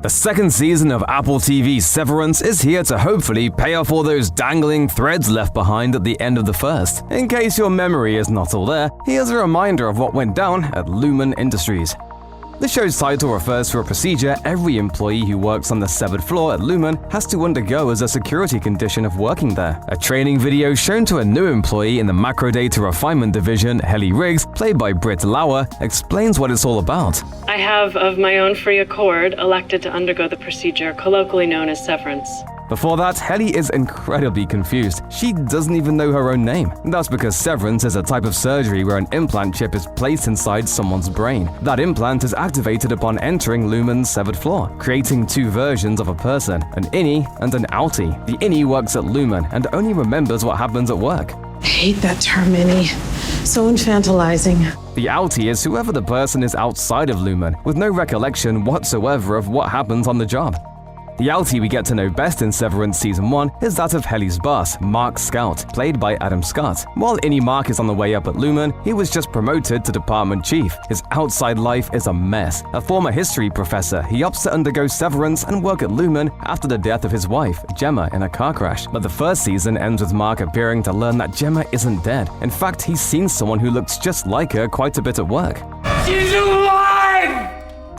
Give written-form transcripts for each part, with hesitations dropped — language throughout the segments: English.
The second season of Apple TV's Severance is here to hopefully pay off all those dangling threads left behind at the end of the first. In case your memory is not all there, here's a reminder of what went down at Lumon Industries. The show's title refers to a procedure every employee who works on the severed floor at Lumon has to undergo as a security condition of working there. A training video shown to a new employee in the macrodata refinement division, Helly played by Burt explains what it's all about. I have, of my own free accord, elected to undergo the procedure colloquially known as severance. Before that, Helly is incredibly confused. She doesn't even know her own name. That's because severance is a type of surgery where an implant chip is placed inside someone's brain. That implant is activated upon entering Lumon's severed floor, creating two versions of a person, an Innie and an outie. The Innie works at Lumon and only remembers what happens at work. I hate that term, Innie. So infantilizing. The outie is whoever the person is outside of Lumon, with no recollection whatsoever of what happens on the job. The outie we get to know best in Severance Season 1 is that of Helly's boss, Mark Scout, played by Adam Scott. While Innie Mark is on the way up at Lumon, he was just promoted to department chief. His outside life is a mess. A former history professor, he opts to undergo severance and work at Lumon after the death of his wife, Gemma, in a car crash. But the first season ends with Mark appearing to learn that Gemma isn't dead. In fact, he's seen someone who looks just like her quite a bit at work. She's alive!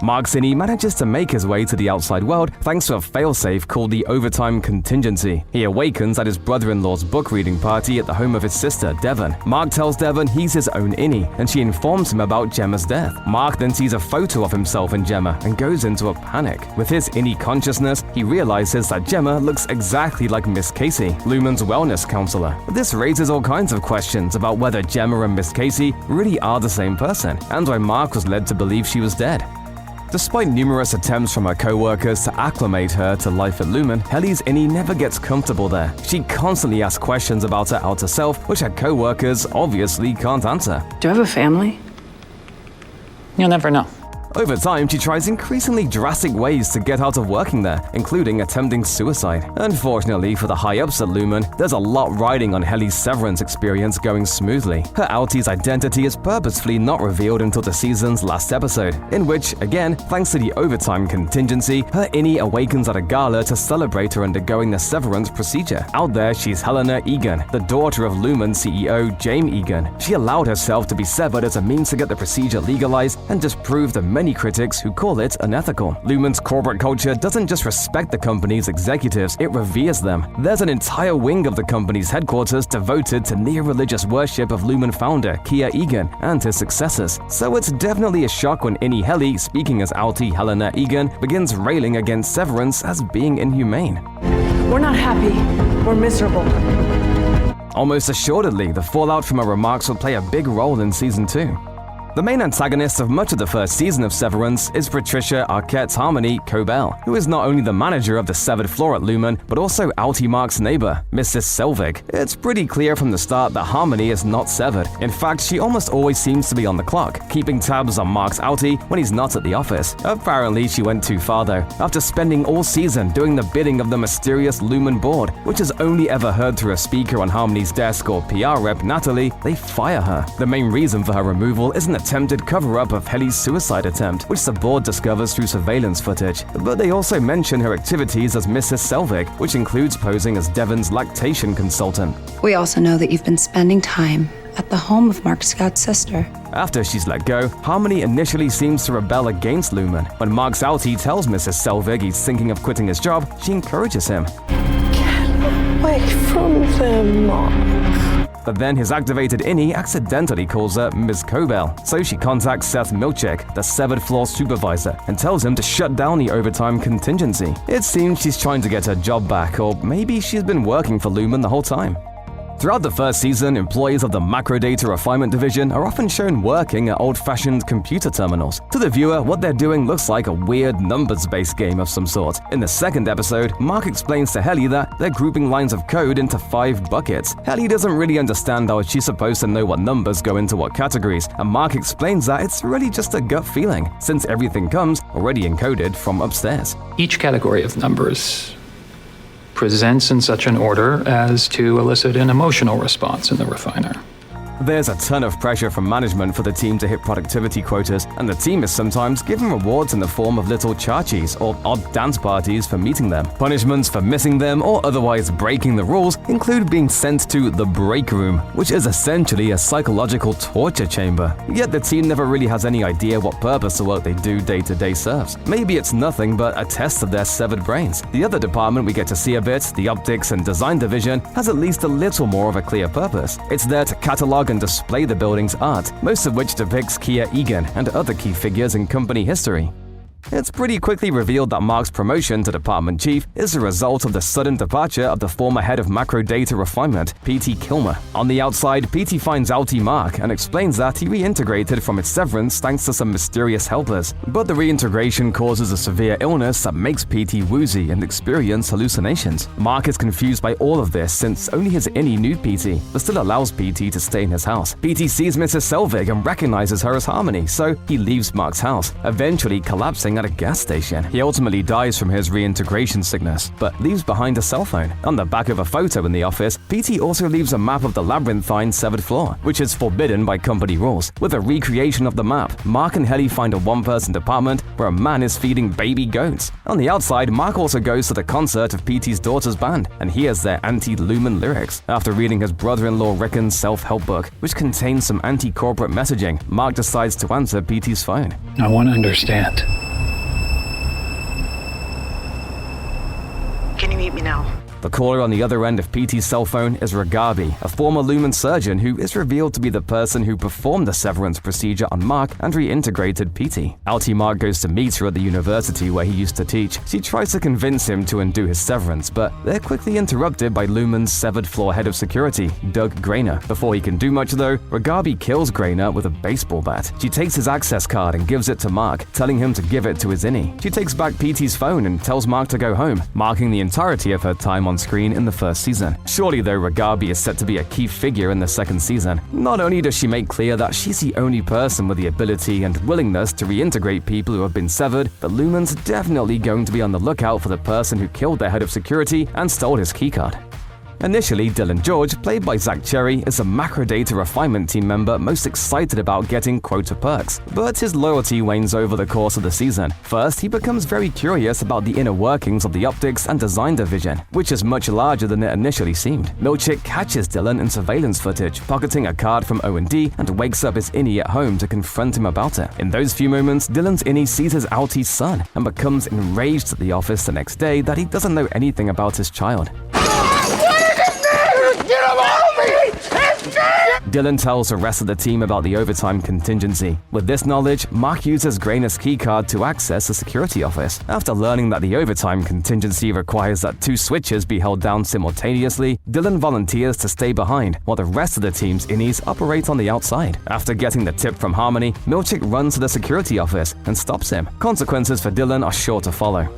Mark Innie manages to make his way to the outside world thanks to a failsafe called the overtime contingency. He awakens at his brother-in-law's book reading party at the home of his sister, Devon. Mark tells Devon he's his own Innie, and she informs him about Gemma's death. Mark then sees a photo of himself and Gemma and goes into a panic. With his Innie consciousness, he realizes that Gemma looks exactly like Miss Casey, Lumon's wellness counselor. This raises all kinds of questions about whether Gemma and Miss Casey really are the same person, and why Mark was led to believe she was dead. Despite numerous attempts from her co-workers to acclimate her to life at Lumon, Helly's Innie never gets comfortable there. She constantly asks questions about her outer self, which her co-workers obviously can't answer. Do you have a family? You'll never know. Over time, she tries increasingly drastic ways to get out of working there, including attempting suicide. Unfortunately for the high-ups at Lumon, there's a lot riding on Helly's severance experience going smoothly. Her outie's identity is purposefully not revealed until the season's last episode, in which, again, thanks to the overtime contingency, her Innie awakens at a gala to celebrate her undergoing the severance procedure. Out there, she's Helena Egan, the daughter of Lumon CEO James Egan. She allowed herself to be severed as a means to get the procedure legalized and disprove the many critics who call it unethical. Lumon's corporate culture doesn't just respect the company's executives, it reveres them. There's an entire wing of the company's headquarters devoted to near-religious worship of Lumon founder Kia Egan and his successors. So it's definitely a shock when Innie Helly, speaking as outie Helena Egan, begins railing against severance as being inhumane. We're not happy. We're miserable. Almost assuredly, the fallout from her remarks will play a big role in Season 2. The main antagonist of much of the first season of Severance is Patricia Arquette's Harmony Cobell, who is not only the manager of the severed floor at Lumon, but also outie Mark's neighbor, Mrs. Selvig. It's pretty clear from the start that Harmony is not severed. In fact, she almost always seems to be on the clock, keeping tabs on Mark's outie when he's not at the office. Apparently, she went too far though. After spending all season doing the bidding of the mysterious Lumon board, which is only ever heard through a speaker on Harmony's desk or PR rep Natalie, they fire her. The main reason for her removal is an attempted cover-up of Helly's suicide attempt, which the board discovers through surveillance footage. But they also mention her activities as Mrs. Selvig, which includes posing as Devon's lactation consultant. We also know that you've been spending time at the home of Mark Scott's sister. After she's let go, Harmony initially seems to rebel against Lumon. When Mark's outie tells Mrs. Selvig he's thinking of quitting his job, she encourages him. Get away from them, Mark. But then his activated Innie accidentally calls her Ms. Cobell, so she contacts Seth Milchick, the severed floor supervisor, and tells him to shut down the overtime contingency. It seems she's trying to get her job back, or maybe she's been working for Lumon the whole time. Throughout the first season, employees of the macrodata refinement division are often shown working at old-fashioned computer terminals. To the viewer, what they're doing looks like a weird numbers-based game of some sort. In the second episode, Mark explains to Helly that they're grouping lines of code into 5 buckets. Helly doesn't really understand how she's supposed to know what numbers go into what categories, and Mark explains that it's really just a gut feeling, since everything comes already encoded from upstairs. Each category of numbers presents in such an order as to elicit an emotional response in the refiner. There's a ton of pressure from management for the team to hit productivity quotas, and the team is sometimes given rewards in the form of little chachis or odd dance parties for meeting them. Punishments for missing them or otherwise breaking the rules include being sent to the break room, which is essentially a psychological torture chamber. Yet the team never really has any idea what purpose the work they do day to day serves. Maybe it's nothing but a test of their severed brains. The other department we get to see a bit, the optics and design division, has at least a little more of a clear purpose. It's there to catalog and display the building's art, most of which depicts Kia Egan and other key figures in company history. It's pretty quickly revealed that Mark's promotion to department chief is a result of the sudden departure of the former head of macro data refinement, Petey Kilmer. On the outside, Petey finds outie Mark and explains that he reintegrated from its severance thanks to some mysterious helpers. But the reintegration causes a severe illness that makes Petey woozy and experience hallucinations. Mark is confused by all of this since only his Innie knew Petey, but still allows Petey to stay in his house. Petey sees Mrs. Selvig and recognizes her as Harmony, so he leaves Mark's house, eventually collapsing at a gas station. He ultimately dies from his reintegration sickness, but leaves behind a cell phone. On the back of a photo in the office, Petey also leaves a map of the labyrinthine severed floor, which is forbidden by company rules. With a recreation of the map, Mark and Helly find a one-person department where a man is feeding baby goats. On the outside, Mark also goes to the concert of Petey's daughter's band and hears their anti-Lumon lyrics. After reading his brother-in-law Rickon's self-help book, which contains some anti-corporate messaging, Mark decides to answer Petey's phone. I want to understand. Can you meet me now? The caller on the other end of Petey's cell phone is Reghabi, a former Lumon surgeon who is revealed to be the person who performed the severance procedure on Mark and reintegrated Petey. Outie Mark goes to meet her at the university where he used to teach. She tries to convince him to undo his severance, but they're quickly interrupted by Lumon's severed floor head of security, Doug Grainer. Before he can do much though, Reghabi kills Grainer with a baseball bat. She takes his access card and gives it to Mark, telling him to give it to his Innie. She takes back Petey's phone and tells Mark to go home, marking the entirety of her time on screen in the first season. Surely though, Reghabi is set to be a key figure in the second season. Not only does she make clear that she's the only person with the ability and willingness to reintegrate people who have been severed, but Lumon's definitely going to be on the lookout for the person who killed their head of security and stole his keycard. Initially, Dylan George, played by Zach Cherry, is a macro data refinement team member most excited about getting quota perks, but his loyalty wanes over the course of the season. First, he becomes very curious about the inner workings of the optics and design division, which is much larger than it initially seemed. Milchick catches Dylan in surveillance footage, pocketing a card from O&D, and wakes up his Innie at home to confront him about it. In those few moments, Dylan's Innie sees his outie's son and becomes enraged at the office the next day that he doesn't know anything about his child. Dylan tells the rest of the team about the overtime contingency. With this knowledge, Mark uses Grainer's keycard to access the security office. After learning that the overtime contingency requires that 2 switches be held down simultaneously, Dylan volunteers to stay behind, while the rest of the team's Innies operate on the outside. After getting the tip from Harmony, Milchick runs to the security office and stops him. Consequences for Dylan are sure to follow.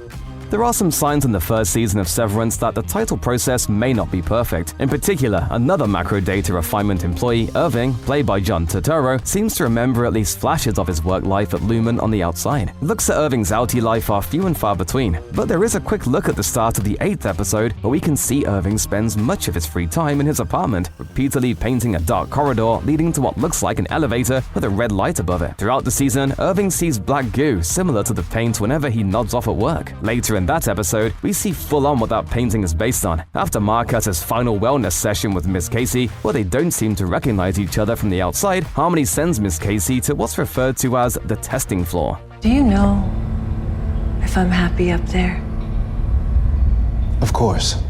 There are some signs in the first season of Severance that the title process may not be perfect. In particular, another macro data refinement employee, Irving, played by John Turturro, seems to remember at least flashes of his work life at Lumon on the outside. Looks at Irving's outie life are few and far between, but there is a quick look at the start of the 8th episode where we can see Irving spends much of his free time in his apartment, repeatedly painting a dark corridor leading to what looks like an elevator with a red light above it. Throughout the season, Irving sees black goo similar to the paint whenever he nods off at work. Later in that episode, we see full-on what that painting is based on. After Mark has his final wellness session with Miss Casey, where they don't seem to recognize each other from the outside, Harmony sends Miss Casey to what's referred to as the testing floor. Do you know if I'm happy up there? Of course.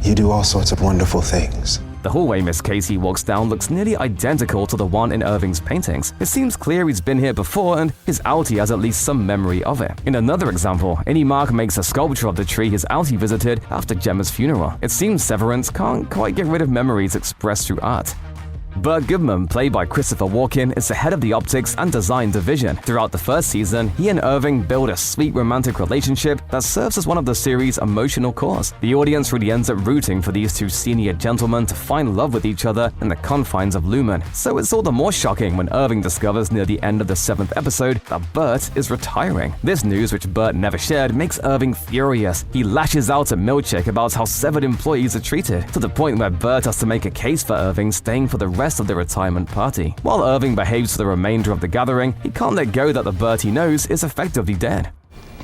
You do all sorts of wonderful things. The hallway Miss Casey walks down looks nearly identical to the one in Irving's paintings. It seems clear he's been here before and his outie has at least some memory of it. In another example, Innie Mark makes a sculpture of the tree his outie visited after Gemma's funeral. It seems Severance can't quite get rid of memories expressed through art. Burt Goodman, played by Christopher Walken, is the head of the optics and design division. Throughout the first season, he and Irving build a sweet romantic relationship that serves as one of the series' emotional cores. The audience really ends up rooting for these two senior gentlemen to find love with each other in the confines of Lumon. So it's all the more shocking when Irving discovers near the end of the 7th episode that Burt is retiring. This news, which Burt never shared, makes Irving furious. He lashes out at Milchick about how severed employees are treated, to the point where Burt has to make a case for Irving staying for the rest of the retirement party. While Irving behaves for the remainder of the gathering, he can't let go that the Burt he knows is effectively dead.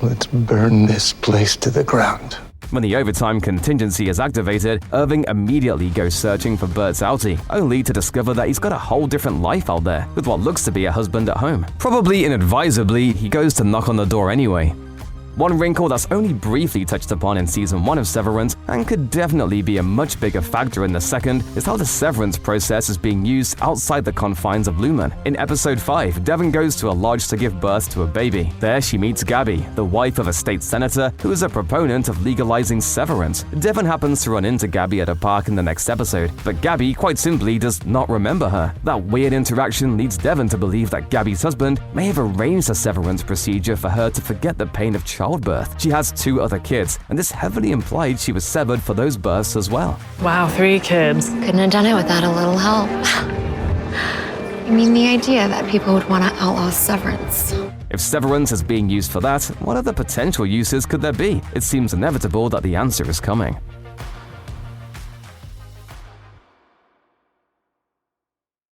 Let's burn this place to the ground. When the overtime contingency is activated, Irving immediately goes searching for Burt's outie, only to discover that he's got a whole different life out there, with what looks to be a husband at home. Probably inadvisably, he goes to knock on the door anyway. One wrinkle that's only briefly touched upon in Season 1 of Severance, and could definitely be a much bigger factor in the second, is how the severance process is being used outside the confines of Lumon. In Episode 5, Devon goes to a lodge to give birth to a baby. There she meets Gabby, the wife of a state senator who is a proponent of legalizing severance. Devon happens to run into Gabby at a park in the next episode, but Gabby quite simply does not remember her. That weird interaction leads Devon to believe that Gabby's husband may have arranged a severance procedure for her to forget the pain of childbirth. She has 2 other kids, and this heavily implied she was severed for those births as well. Wow, 3 kids. Couldn't have done it without a little help. I mean, the idea that people would want to outlaw severance. If severance is being used for that, what other potential uses could there be? It seems inevitable that the answer is coming.